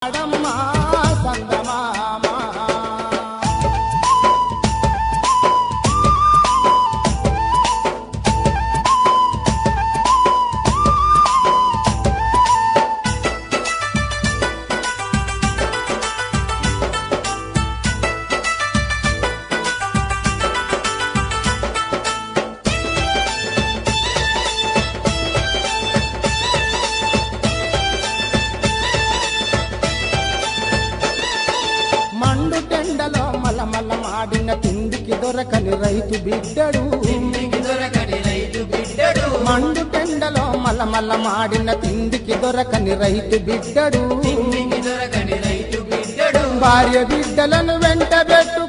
అడమ్మా సందమామా మండు టెండలో మలమల మాడిన తిండికి దొరకని రైతు బిడ్డడు మండు టెండలో మలమల మాడిన తిండికి దొరకని రైతు బిడ్డడు భార్య బిడ్డలను వెంట పెట్టు